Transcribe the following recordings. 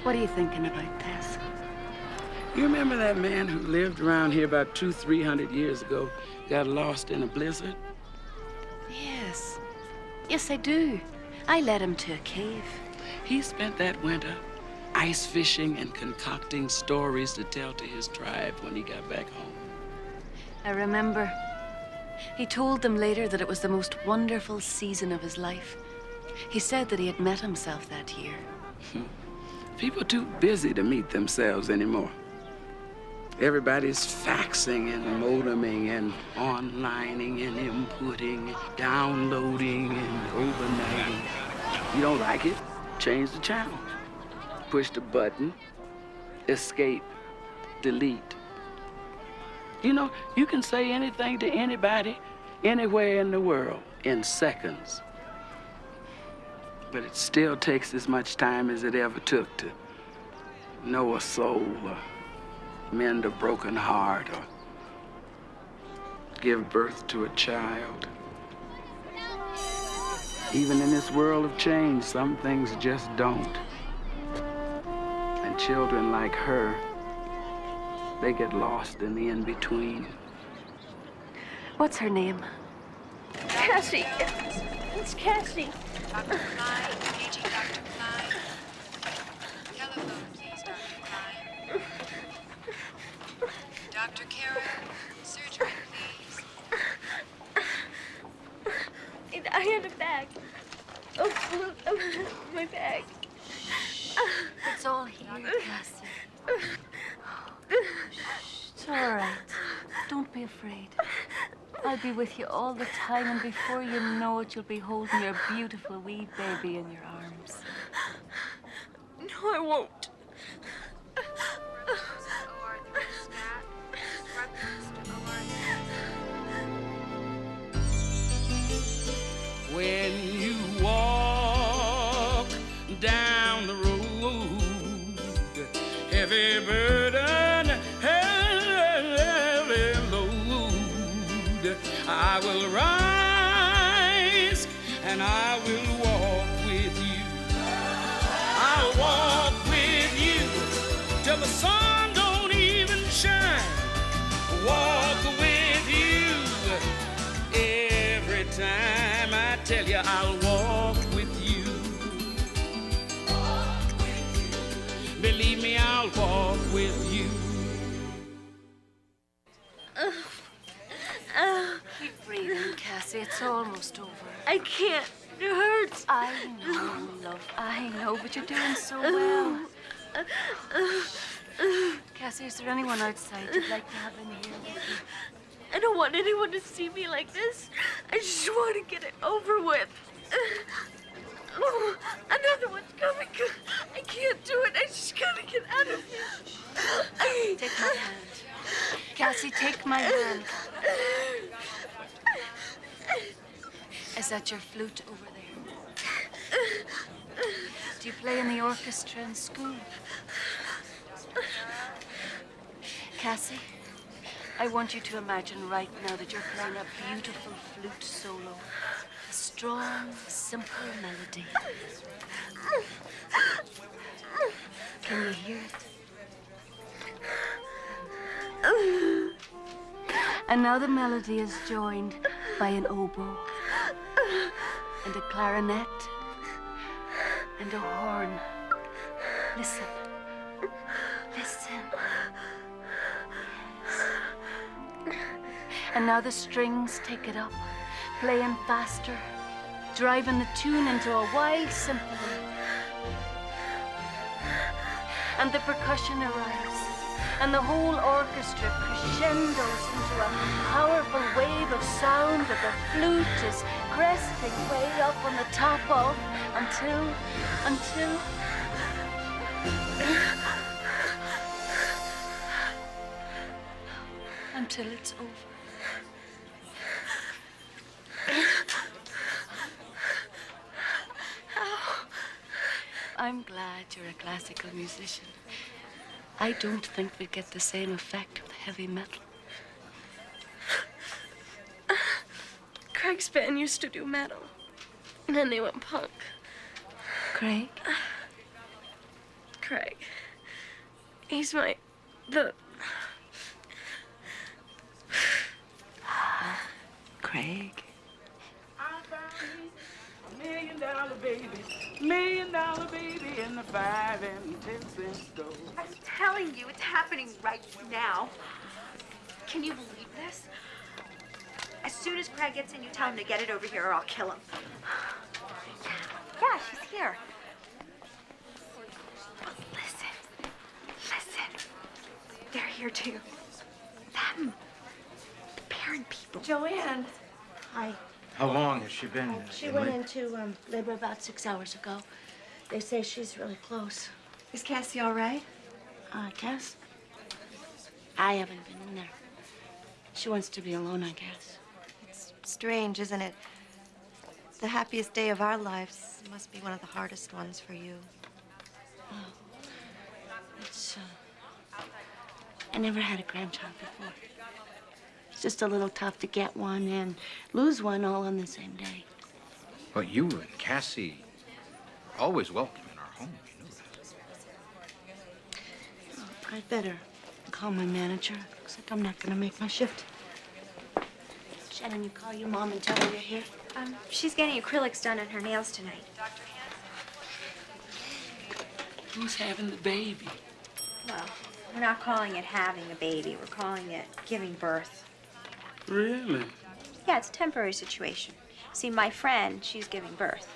What are you thinking about, Tess? You remember that man who lived around here about 300 years ago, got lost in a blizzard? Yes. Yes, I do. I led him to a cave. He spent that winter ice fishing and concocting stories to tell to his tribe when he got back home. I remember. He told them later that it was the most wonderful season of his life. He said that he had met himself that year. People are too busy to meet themselves anymore. Everybody's faxing and modeming and onlining and inputting, downloading and overnighting. You don't like it? Change the channel. Push the button, escape, delete. You know, you can say anything to anybody, anywhere in the world, in seconds. But it still takes as much time as it ever took to know a soul, or mend a broken heart, or give birth to a child. Even in this world of change, some things just don't. And children like her, they get lost in the in-between. What's her name? Cassie. It's Cassie. Dr. Klein, paging Dr. Klein. Telephone, please, Dr. Klein. Dr. Carroll, surgery, please. I had a bag. Oh, my bag. It's all here, Cassie. It's all right. Don't be afraid. I'll be with you all the time, and before you know it, you'll be holding your beautiful wee baby in your arms. No, I won't. When you walk down the road, heavy burden, heavy load, I will rise and I will walk with you. I'll walk with you till the sun don't even shine. Walk with you every time. I tell you, I'll walk with you. Believe me, I'll walk with you. Keep breathing, Cassie. It's almost over. I can't. It hurts. I know, love. I know, but you're doing so well. Cassie, is there anyone outside you'd like to have in here with you? I don't want anyone to see me like this. I just want to get it over with. Oh, another one's coming. I can't do it. I just gotta get out of here. Take my hand. Cassie, take my hand. Is that your flute over there? Do you play in the orchestra in school? Cassie, I want you to imagine right now that you're playing a beautiful flute solo. A strong, simple melody. Can you hear it? And now the melody is joined by an oboe and a clarinet and a horn. Listen. Listen. And now the strings take it up, playing faster, driving the tune into a wild symphony. And the percussion arrives, and the whole orchestra crescendos into a powerful wave of sound that the flute is cresting way up on the top of until it's over. I'm glad you're a classical musician. I don't think we'd get the same effect with heavy metal. Craig's band used to do metal, and then they went punk. Craig? Craig. He's the... Craig. I found me $1 million baby, $1 million baby in the 5 and 10 cent store. I'm telling you, it's happening right now. Can you believe this? As soon as Craig gets in, you tell him to get it over here or I'll kill him. Yeah, she's here. Listen. They're here too. Them. The parent people. Joanne. Hi. How long has she been? She went into labor about 6 hours ago. They say she's really close. Is Cassie all right? Cass? I haven't been in there. She wants to be alone, I guess. It's strange, isn't it? The happiest day of our lives must be one of the hardest ones for you. It's, I never had a grandchild before. It's just a little tough to get one and lose one all on the same day. But you and Cassie are always welcome in our home. You know that. Oh, I'd better call my manager. Looks like I'm not gonna make my shift. Shannon, you call your mom and tell her you're here? She's getting acrylics done on her nails tonight. Who's having the baby? Well, we're not calling it having a baby. We're calling it giving birth. Really? Yeah, it's a temporary situation. See, my friend, she's giving birth.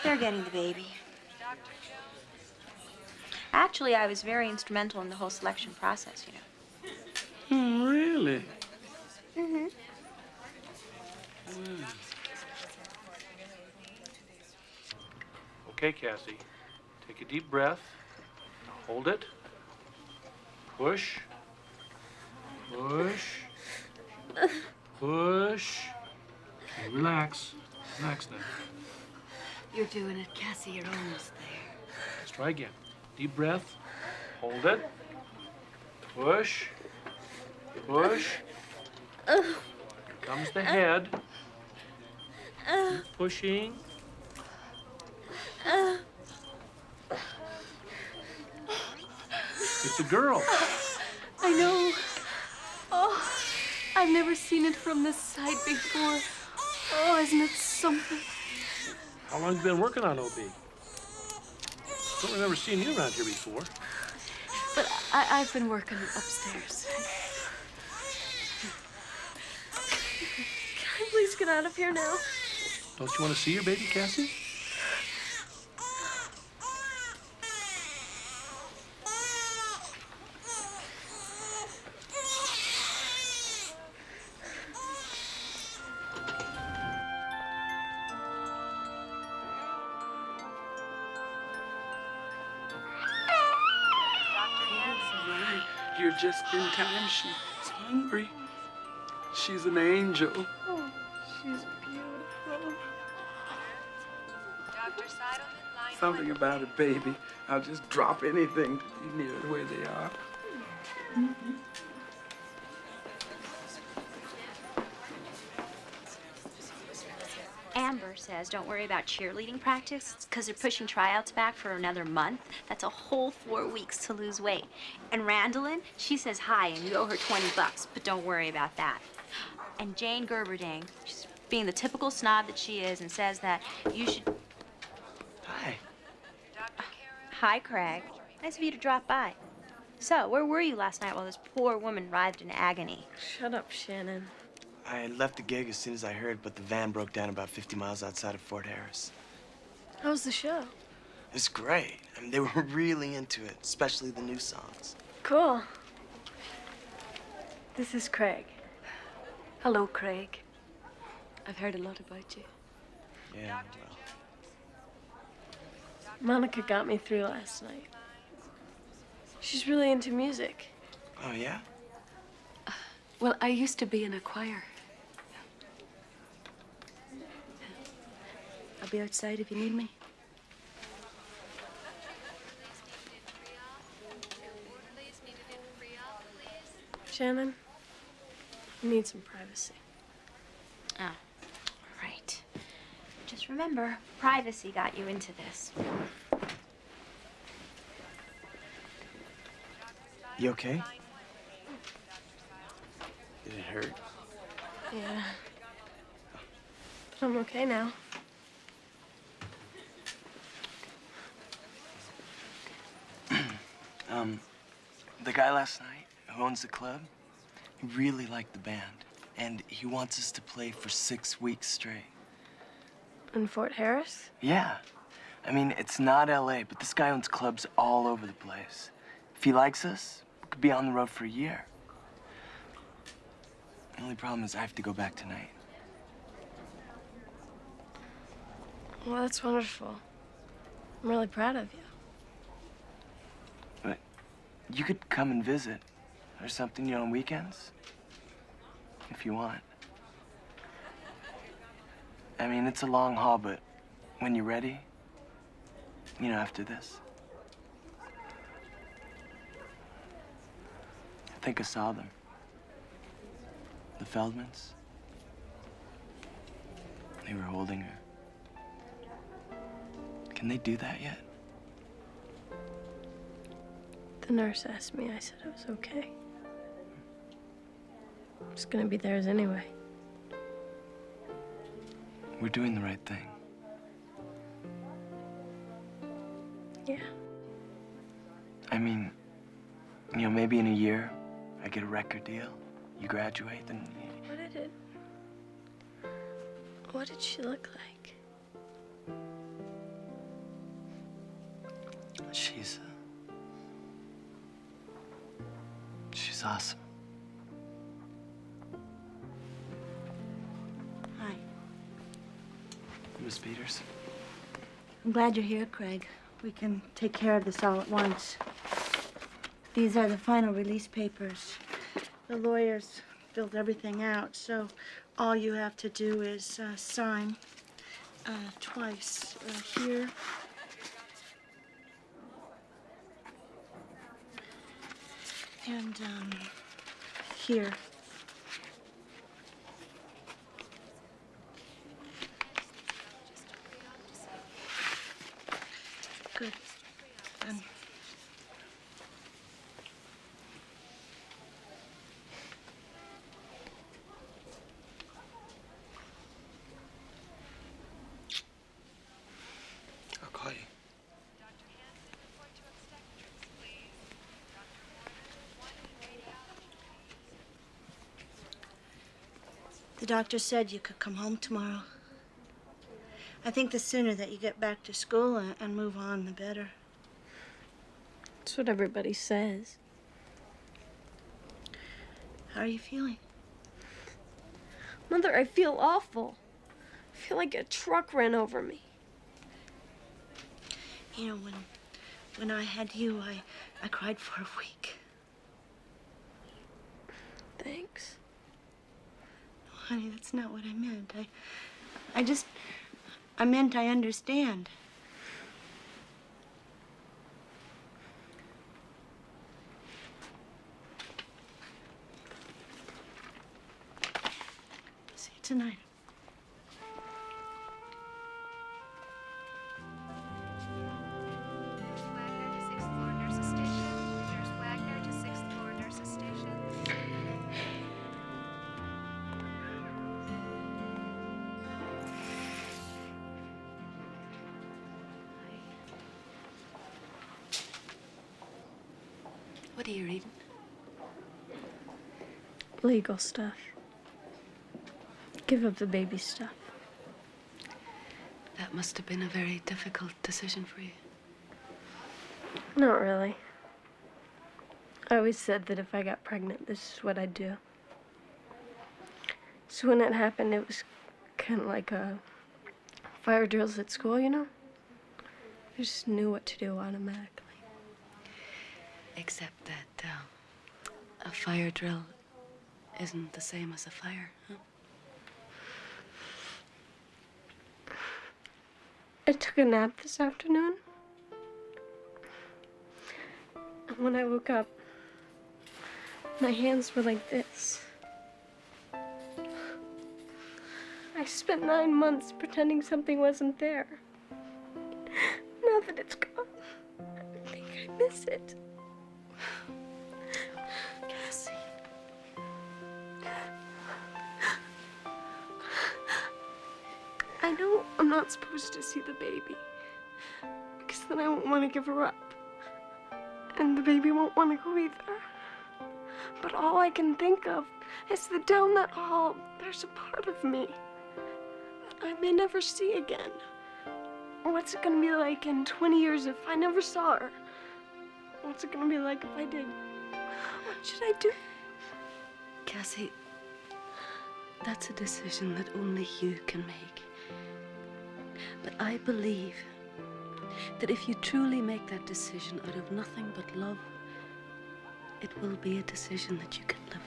They're getting the baby. Actually, I was very instrumental in the whole selection process, you know. Really? Mm-hmm. Okay, Cassie. Take a deep breath. Now hold it. Push. Push. Push. Okay, relax. Relax now. You're doing it, Cassie. You're almost there. Let's try again. Deep breath. Hold it. Push. Push. Here comes the head. Keep pushing. It's a girl. I know. Oh, I've never seen it from this side before. Oh, isn't it something? How long have you been working on OB? Don't remember seeing you around here before. But I've been working upstairs. Can I please get out of here now? Don't you want to see your baby, Cassie? You're just in time. She's hungry. She's an angel. Oh, she's beautiful. Dr. Seidelman, line Something about a baby. I'll just drop anything to be near where they are. Amber says don't worry about cheerleading practice because they're pushing tryouts back for another month. That's a whole 4 weeks to lose weight. And Randallin, she says hi and you owe her $20, but don't worry about that. And Jane Gerberding, she's being the typical snob that she is and says that you should... Hi. Hi, Craig. Nice of you to drop by. So, where were you last night while this poor woman writhed in agony? Shut up, Shannon. I left the gig as soon as I heard, but the van broke down about 50 miles outside of Fort Harris. How was the show? It's great. I mean, they were really into it, especially the new songs. Cool. This is Craig. Hello, Craig. I've heard a lot about you. Yeah, well, Monica got me through last night. She's really into music. oh yeah? Well, I used to be in a choir. I'll be outside if you need me. Shannon, I need some privacy. Oh, right. Just remember, privacy got you into this. You okay? Did it hurt? Yeah. But I'm okay now. The guy last night who owns the club, he really liked the band. And he wants us to play for 6 weeks straight. In Fort Harris? Yeah. I mean, it's not LA, but this guy owns clubs all over the place. If he likes us, we could be on the road for a year. The only problem is I have to go back tonight. Well, that's wonderful. I'm really proud of you. But you could come and visit or something, you know, on weekends. If you want. I mean, it's a long haul, but when you're ready, you know, after this. I think I saw them. The Feldmans. They were holding her. Can they do that yet? The nurse asked me. I said it was okay. I'm just gonna be theirs anyway. We're doing the right thing. Yeah. I mean, you know, maybe in a year, I get a record deal. You graduate, then... What did she look like? She's awesome. Hi. Miss Peters. I'm glad you're here, Craig. We can take care of this all at once. These are the final release papers. The lawyers filled everything out, so all you have to do is sign twice. Here. And here. Good. Done. I'll call you. The doctor said you could come home tomorrow. I think the sooner that you get back to school and move on, the better. That's what everybody says. How are you feeling? Mother, I feel awful. I feel like a truck ran over me. You know, when I had you, I cried for a week. Thanks. Oh, honey, that's not what I meant. I meant I understand. See you tonight. What are you reading? Legal stuff. Give up the baby stuff. That must have been a very difficult decision for you. Not really. I always said that if I got pregnant, this is what I'd do. So when it happened, it was kind of like fire drills at school, you know? I just knew what to do automatically. Except that a fire drill isn't the same as a fire, huh? I took a nap this afternoon. And when I woke up, my hands were like this. I spent 9 months pretending something wasn't there. Now that it's gone, I think I miss it. I'm not supposed to see the baby. Because then I won't want to give her up. And the baby won't want to go either. But all I can think of is that down that hall, there's a part of me that I may never see again. What's it gonna be like in 20 years if I never saw her? What's it gonna be like if I did? What should I do? Cassie, that's a decision that only you can make. But I believe that if you truly make that decision out of nothing but love, it will be a decision that you can live with.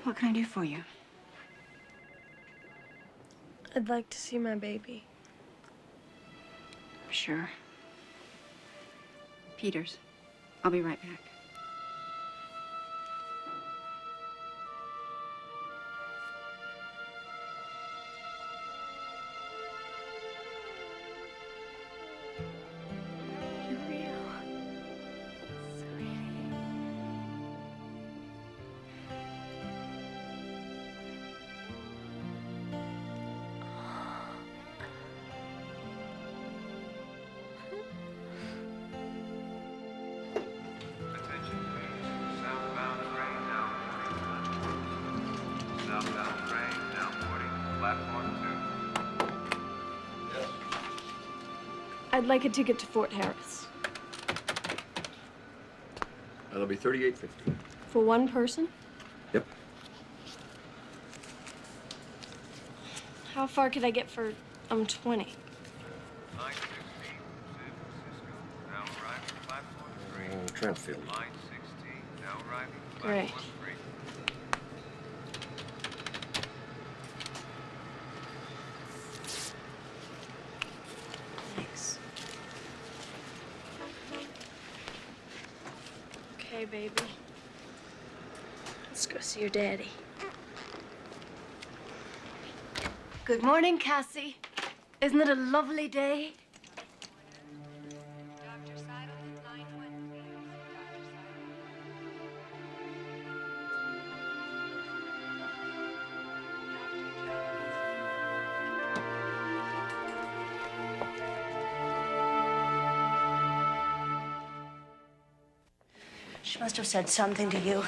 What can I do for you? I'd like to see my baby. Sure. Peters, I'll be right back. You're real. Attention, please. Southbound train now boarding. Southbound train now boarding. Platform 2. Yes. I'd like a ticket to Fort Harris. That'll be $38.50. For one person? Yep. How far could I get for 20? 916 San Francisco. Now arriving platform 3. Transfield. Line 16 now arriving Great. platform 3. Thanks. Okay, baby. Let's go see your daddy. Good morning, Cassie. Isn't it a lovely day? She must have said something to you.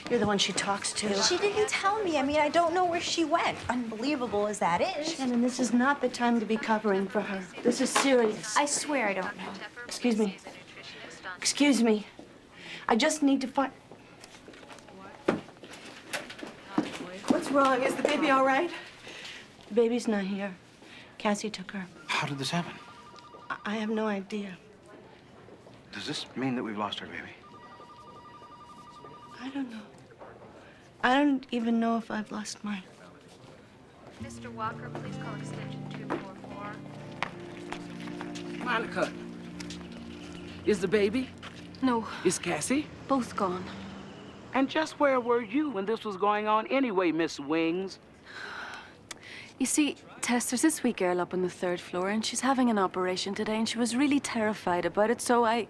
You're the one she talks to. She didn't tell me. I mean, I don't know where she went. Unbelievable as that is. Shannon, this is not the time to be covering for her. This is serious. I swear I don't know. Excuse me. Excuse me. I just need to find... What's wrong? Is the baby all right? The baby's not here. Cassie took her. How did this happen? I have no idea. Does this mean that we've lost our baby? I don't know. I don't even know if I've lost mine. Mr. Walker, please call extension 244. Monica, is the baby? No, Is Cassie? both gone. And just where were you when this was going on anyway, Miss Wings? You see, Tess, there's this wee girl up on the 3rd floor, and she's having an operation today, and she was really terrified about it, so I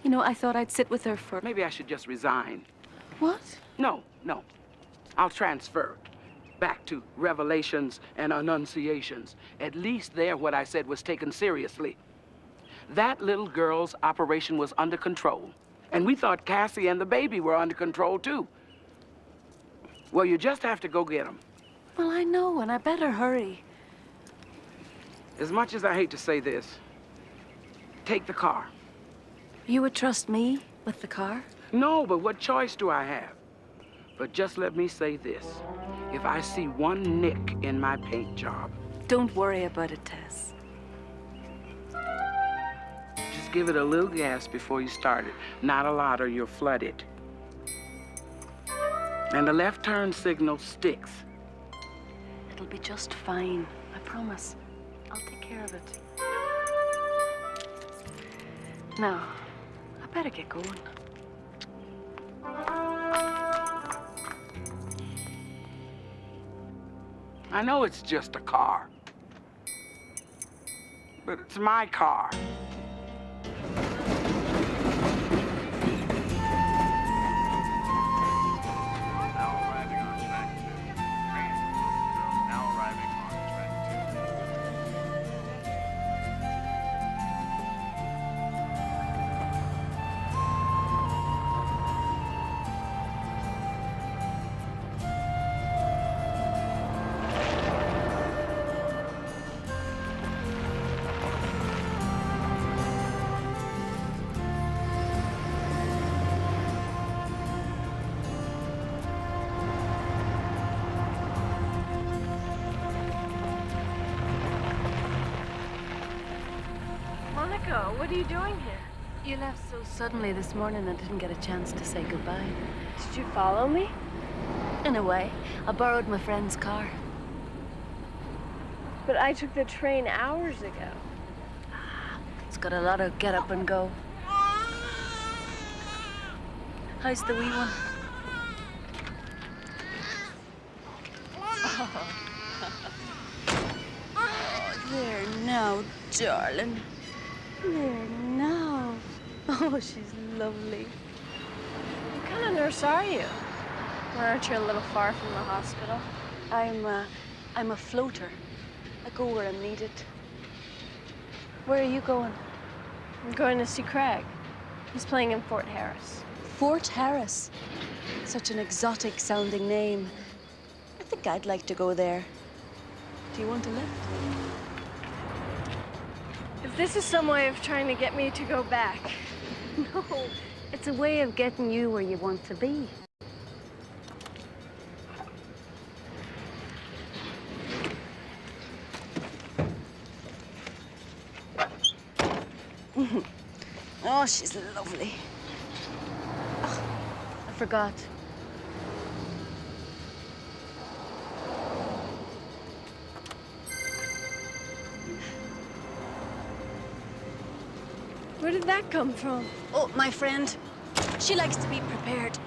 thought I'd sit with her for... Maybe I should just resign. What? No. I'll transfer back to Revelations and Annunciations. At least there what I said was taken seriously. That little girl's operation was under control. And we thought Cassie and the baby were under control, too. Well, you just have to go get them. Well, I know, and I better hurry. As much as I hate to say this, take the car. You would trust me with the car? No, but what choice do I have? But just let me say this. If I see one nick in my paint job... Don't worry about it, Tess. Just give it a little gas before you start it. Not a lot or you'll flood it. And the left turn signal sticks. It'll be just fine. I promise. I'll take care of it. Now, I better get going. I know it's just a car, but it's my car. Now arriving on track 2. Train now arriving on track 'Monica, what are you doing here? You left so suddenly this morning I didn't get a chance to say goodbye. Did you follow me? In a way, I borrowed my friend's car. But I took the train hours ago. It's got a lot of get up and go. How's the wee one? There now, darling. There now. Oh, she's lovely. What kind of nurse are you? Why aren't you a little far from the hospital? I'm a floater. I go where I'm needed. Where are you going? I'm going to see Craig. He's playing in Fort Harris. Fort Harris. Such an exotic sounding name. I think I'd like to go there. Do you want a lift? If this is some way of trying to get me to go back. No, it's a way of getting you where you want to be. Oh, she's lovely. Oh, I forgot. Where did that come from? Oh, my friend. She likes to be prepared.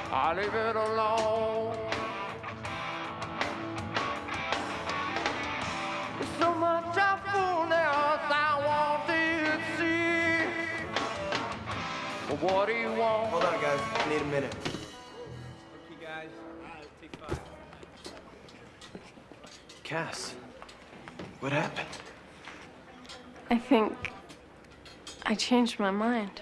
I leave it alone. There's so much awfulness I want to see. But what do you want? Hold on, guys. I need a minute. Okay, guys. Take 5. Cass, what happened? I think I changed my mind.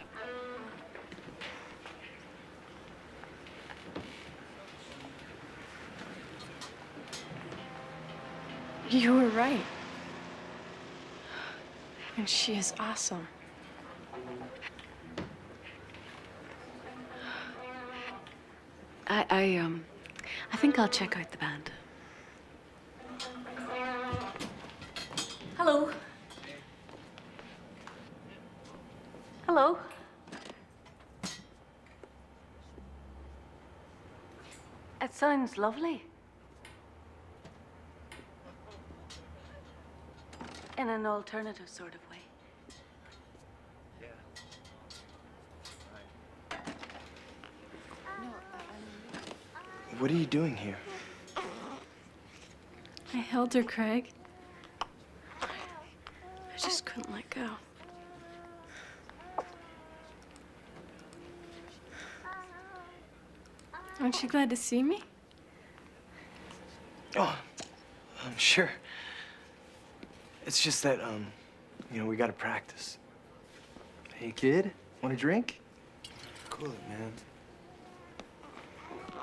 You were right. And she is awesome. I think I'll check out the band. Hello. Hello. It sounds lovely. In an alternative sort of way. Yeah. What are you doing here? I held her, Craig. I just couldn't let go. Aren't you glad to see me? Oh, I'm sure. It's just that, we gotta practice. Hey, kid, want a drink? Cool it, man.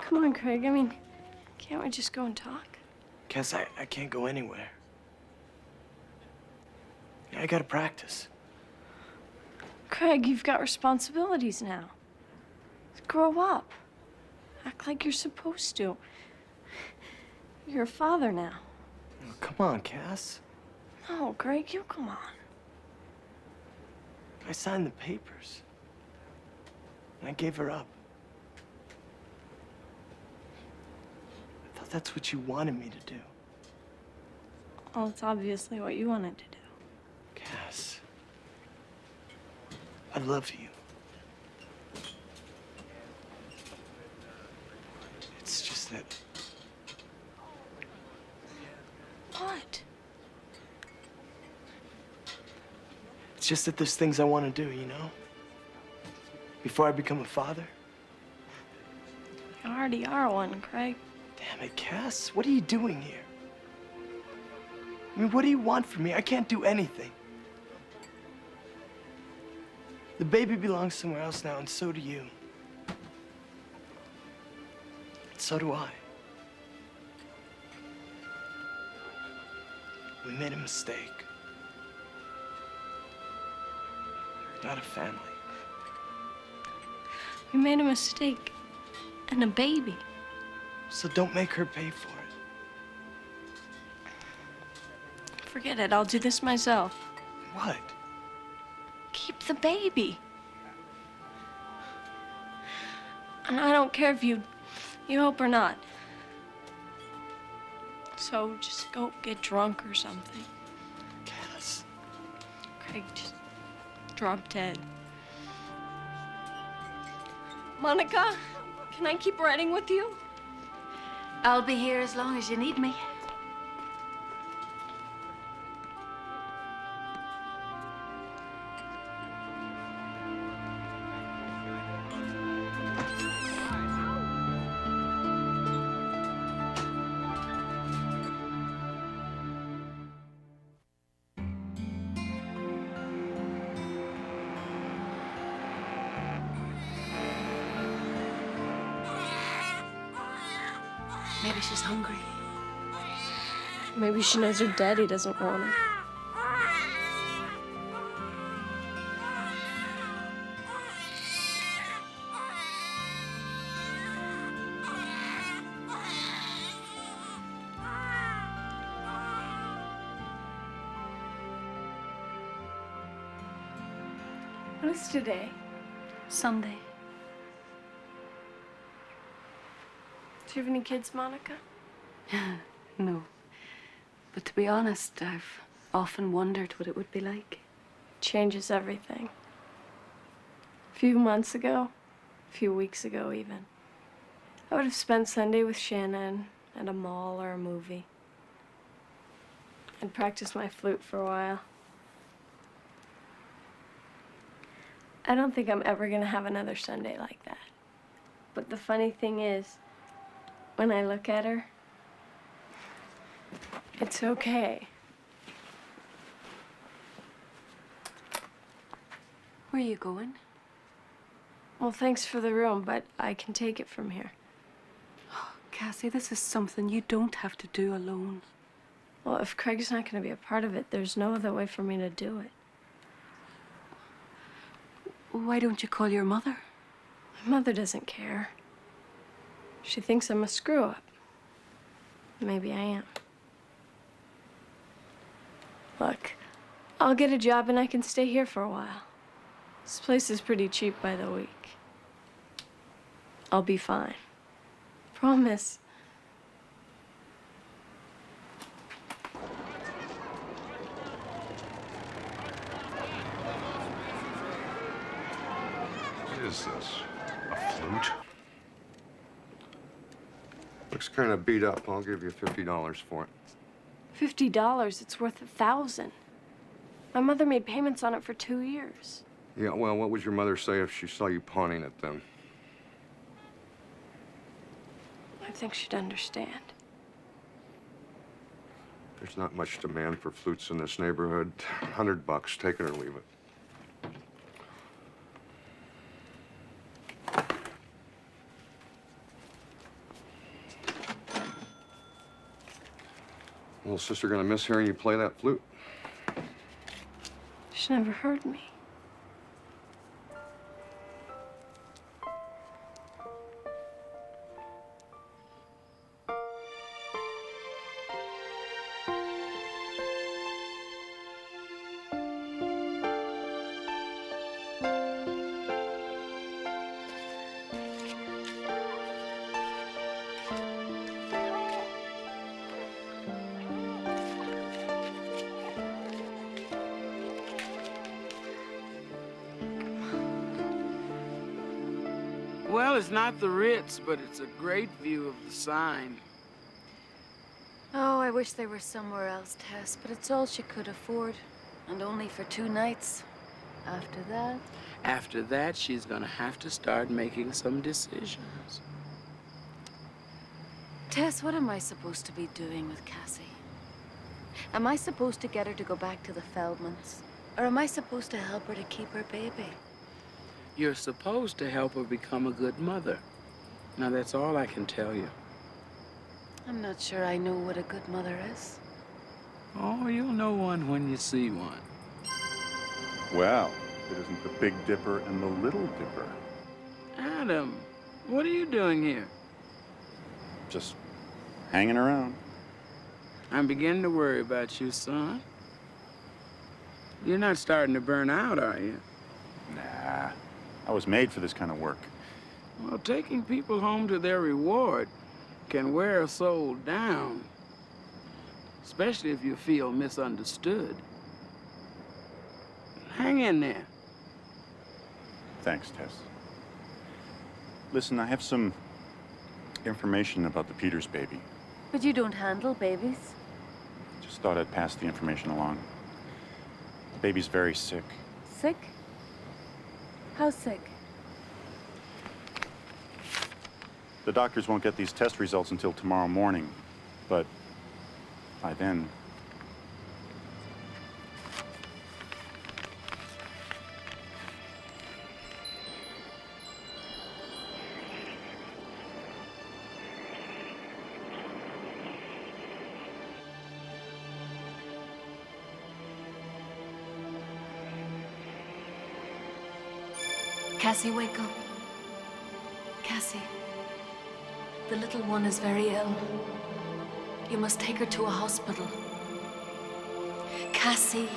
Come on, Craig. I mean, can't we just go and talk? Cass, I can't go anywhere. I gotta practice. Craig, you've got responsibilities now. Grow up. Act like you're supposed to. You're a father now. Oh, come on, Cass. No, Craig, you come on. I signed the papers. And I gave her up. I thought that's what you wanted me to do. Well, it's obviously what you wanted to do. Cass, I love you. It's just that... What? It's just that there's things I want to do, you know? Before I become a father. You already are one, Craig. Damn it, Cass. What are you doing here? I mean, what do you want from me? I can't do anything. The baby belongs somewhere else now, and so do you. And so do I. We made a mistake. Not a family. We made a mistake. And a baby. So don't make her pay for it. Forget it. I'll do this myself. What? Keep the baby. And I don't care if you hope or not. So just go get drunk or something. Cass. Craig, just drop dead. Monica, can I keep riding with you? I'll be here as long as you need me. Maybe she's hungry. Maybe she knows her daddy doesn't want her. What is today? Sunday. Do you have any kids, Monica? No. But to be honest, I've often wondered what it would be like. Changes everything. A few months ago, a few weeks ago even, I would have spent Sunday with Shannon at a mall or a movie. I'd practice my flute for a while. I don't think I'm ever gonna have another Sunday like that. But the funny thing is, when I look at her, it's okay. Where are you going? Well, thanks for the room, but I can take it from here. Oh, Cassie, this is something you don't have to do alone. Well, if Craig's not going to be a part of it, there's no other way for me to do it. Why don't you call your mother? My mother doesn't care. She thinks I'm a screw-up. Maybe I am. Look, I'll get a job and I can stay here for a while. This place is pretty cheap by the week. I'll be fine. Promise. What is this? A flute? Looks kind of beat up. I'll give you $50 for it. $50, it's worth $1,000. My mother made payments on it for 2 years. Yeah, well, what would your mother say if she saw you pawning it then? I think she'd understand. There's not much demand for flutes in this neighborhood. $100, take it or leave it. Little sister gonna miss hearing you play that flute. She never heard me. Well, it's not the Ritz, but it's a great view of the sign. Oh, I wish they were somewhere else, Tess, but it's all she could afford. And only for 2 nights. After that, she's gonna have to start making some decisions. Tess, what am I supposed to be doing with Cassie? Am I supposed to get her to go back to the Feldmans? Or am I supposed to help her to keep her baby? You're supposed to help her become a good mother. Now, that's all I can tell you. I'm not sure I know what a good mother is. Oh, you'll know one when you see one. Well, it isn't the Big Dipper and the Little Dipper. Adam, what are you doing here? Just hanging around. I'm beginning to worry about you, son. You're not starting to burn out, are you? Nah, I was made for this kind of work. Well, taking people home to their reward can wear a soul down, especially if you feel misunderstood. Hang in there. Thanks, Tess. Listen, I have some information about the Peters baby. But you don't handle babies. Just thought I'd pass the information along. The baby's very sick. Sick? How sick? The doctors won't get these test results until tomorrow morning, but by then... Cassie, wake up. Cassie, the little one is very ill. You must take her to a hospital. Cassie,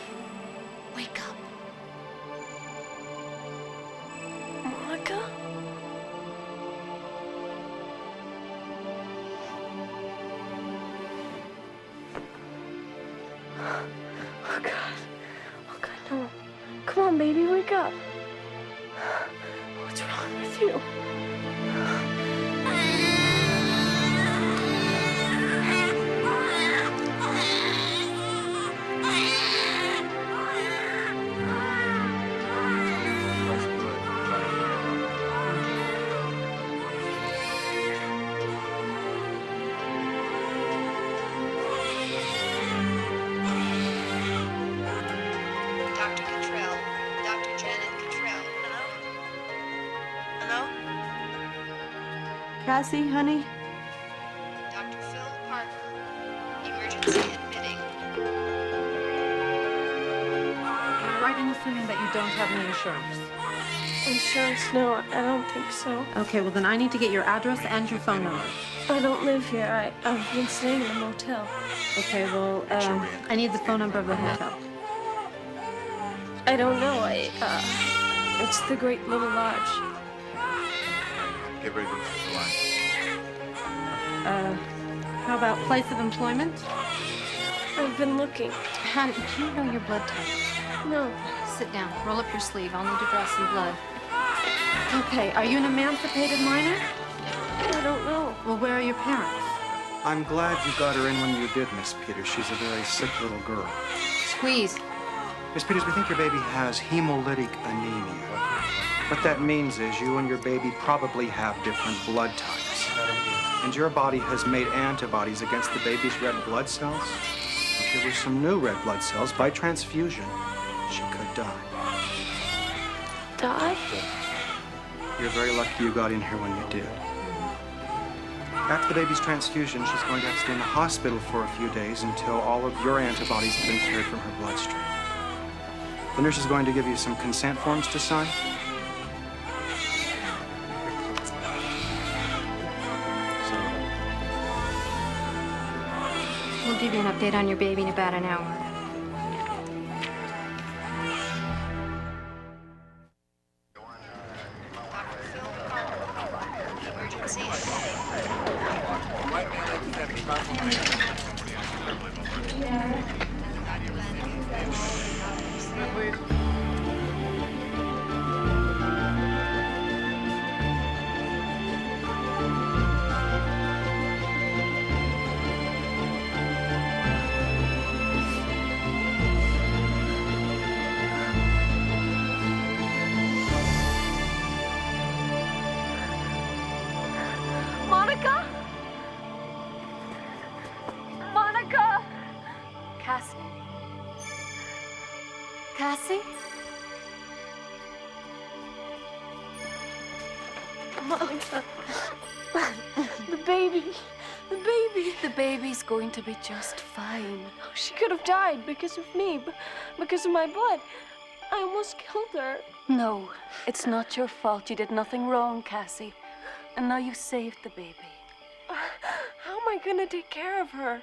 wake up. Monica? Oh, God. Oh, God, no. Come on, baby, wake up. What's wrong with you? Dr. Cottrell. Dr. Janet Cottrell. Hello? Cassie, honey? Dr. Phil Parker. Emergency admitting. You're right in assuming that you don't have any insurance. Insurance? No, I don't think so. Okay, well then I need to get your address and your phone number. I don't live here. I've been staying in a motel. Okay, well, I need the phone number of the hotel. I don't know. It's the Great Little Lodge. Get ready to the line. How about place of employment? I've been looking. Honey, do you know your blood type? No. Sit down. Roll up your sleeve. I'll need to draw some blood. Okay, are you an emancipated minor? I don't know. Well, where are your parents? I'm glad you got her in when you did, Miss Peters. She's a very sick little girl. Squeeze. Miss Peters, we think your baby has hemolytic anemia. What that means is you and your baby probably have different blood types. And your body has made antibodies against the baby's red blood cells. If there were some new red blood cells, by transfusion, she could die. Die? You're very lucky you got in here when you did. After the baby's transfusion, she's going to have to stay in the hospital for a few days until all of your antibodies have been cleared from her bloodstream. The nurse is going to give you some consent forms to sign. We'll give you an update on your baby in about an hour. Monica? Monica? Cassie? Cassie? Monica. The baby. The baby. The baby's going to be just fine. She could have died because of me, because of my blood. I almost killed her. No, it's not your fault. You did nothing wrong, Cassie. And now you've saved the baby. How am I gonna take care of her?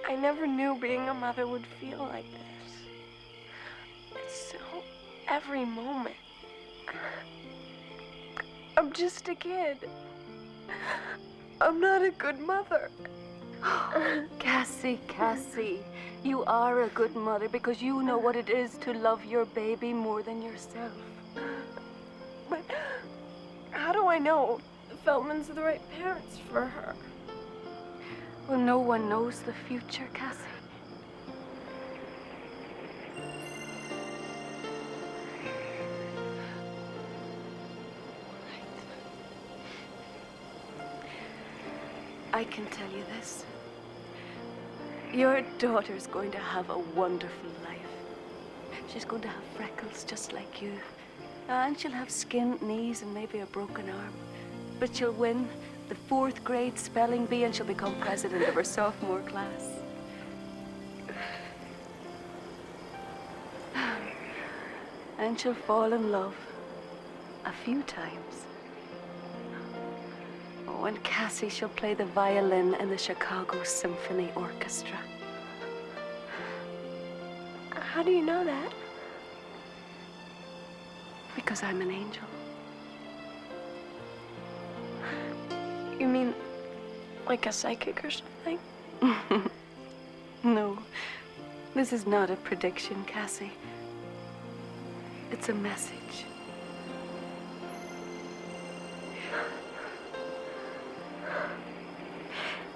I never knew being a mother would feel like this. It's so every moment. I'm just a kid. I'm not a good mother. Cassie, Cassie, you are a good mother because you know what it is to love your baby more than yourself. But how do I know the Feldmans are the right parents for her? Well, no one knows the future, Cassie. I can tell you this. Your daughter's going to have a wonderful life. She's going to have freckles just like you. And she'll have skinned knees and maybe a broken arm. But she'll win the 4th grade spelling bee and she'll become president of her sophomore class. And she'll fall in love a few times. Oh, and Cassie, she'll play the violin in the Chicago Symphony Orchestra. How do you know that? Because I'm an angel. You mean like a psychic or something? No, this is not a prediction, Cassie. It's a message.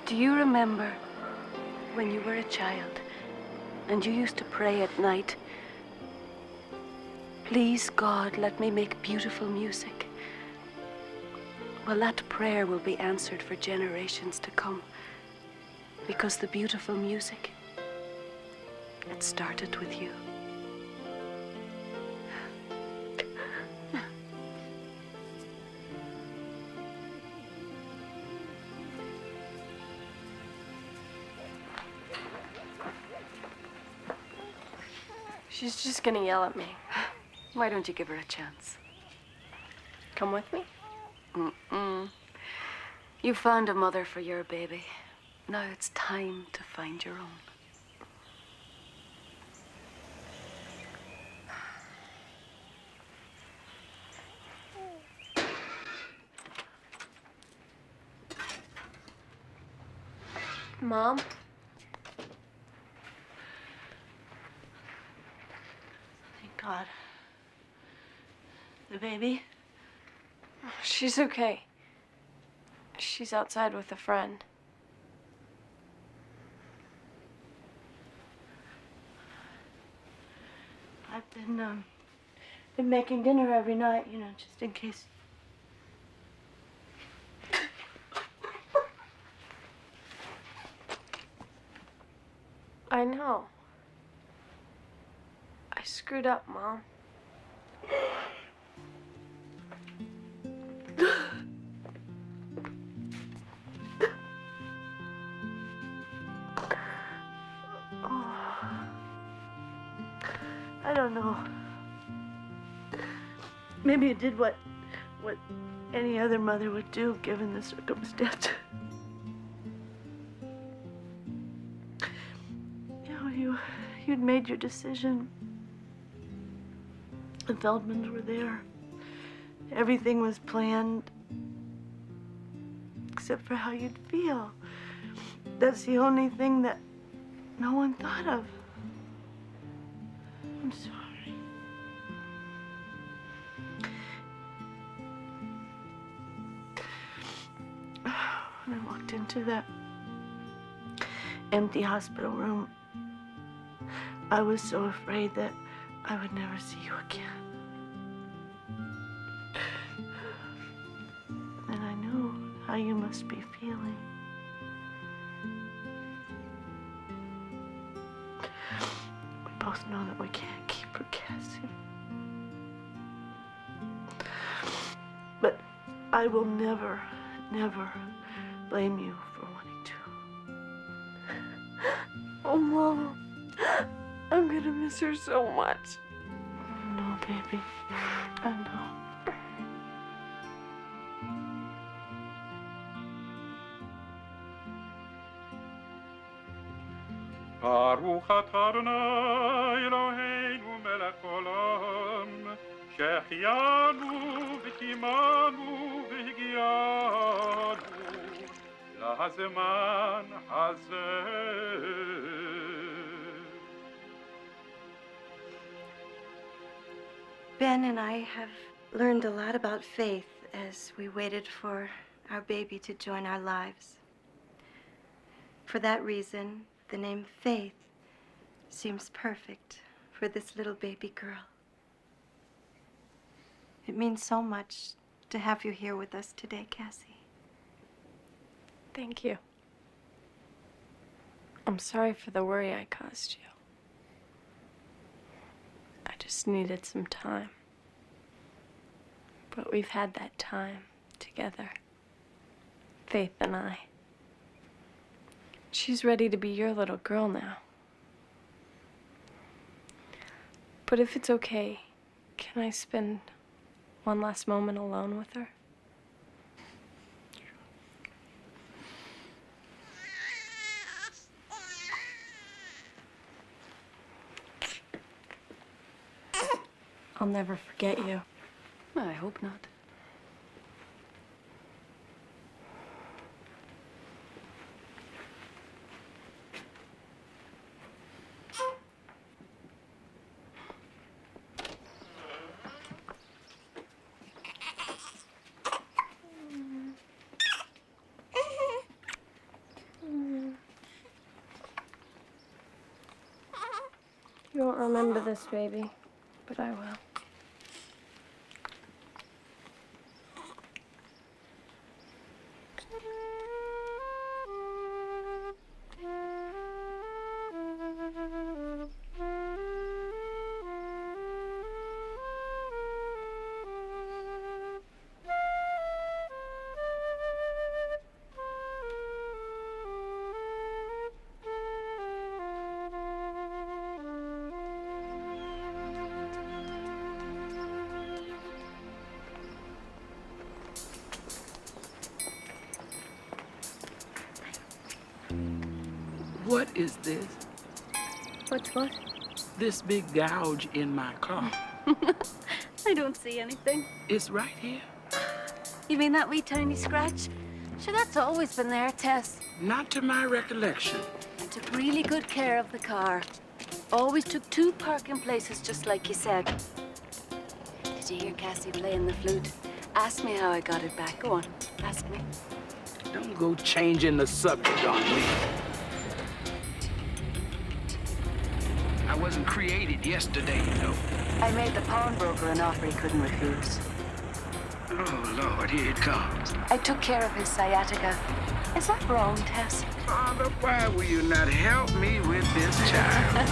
Do you remember when you were a child and you used to pray at night, "Please, God, let me make beautiful music"? Well, that prayer will be answered for generations to come because the beautiful music, it started with you. She's just gonna yell at me. Why don't you give her a chance? Come with me? Mm-mm. You found a mother for your baby. Now it's time to find your own. Mom? Thank God. The baby? She's okay. She's outside with a friend. I've been making dinner every night, you know, just in case. I know. I screwed up, Mom. I don't know. Maybe it did what any other mother would do given the circumstance. You'd made your decision. The Feldmans were there. Everything was planned, except for how you'd feel. That's the only thing that no one thought of. I'm sorry. When I walked into that empty hospital room, I was so afraid that I would never see you again. And I knew how you must be feeling. We both know that we can't keep her, Cassie. But I will never, never blame you for wanting to. Oh, Mama. I'm gonna miss her so much. No, baby. I know. Baruch atah Adonai Eloheinu melech olam, שהחיינו וקיימנו והגיענו לזמן הזה. Ben and I have learned a lot about faith as we waited for our baby to join our lives. For that reason, the name Faith seems perfect for this little baby girl. It means so much to have you here with us today, Cassie. Thank you. I'm sorry for the worry I caused you. I just needed some time. But we've had that time together. Faith and I. She's ready to be your little girl now. But if it's okay, can I spend one last moment alone with her? I'll never forget you. I hope not. You won't remember this, baby, but I will. What is this? What's what? This big gouge in my car. I don't see anything. It's right here. You mean that wee tiny scratch? Sure, that's always been there, Tess. Not to my recollection. I took really good care of the car. Always took 2 parking places, just like you said. Did you hear Cassie playing the flute? Ask me how I got it back. Go on, ask me. Don't go changing the subject on me. I wasn't created yesterday, you know. I made the pawnbroker an offer he couldn't refuse. Oh, Lord, here it comes. I took care of his sciatica. Is that wrong, Tess? Father, why will you not help me with this child?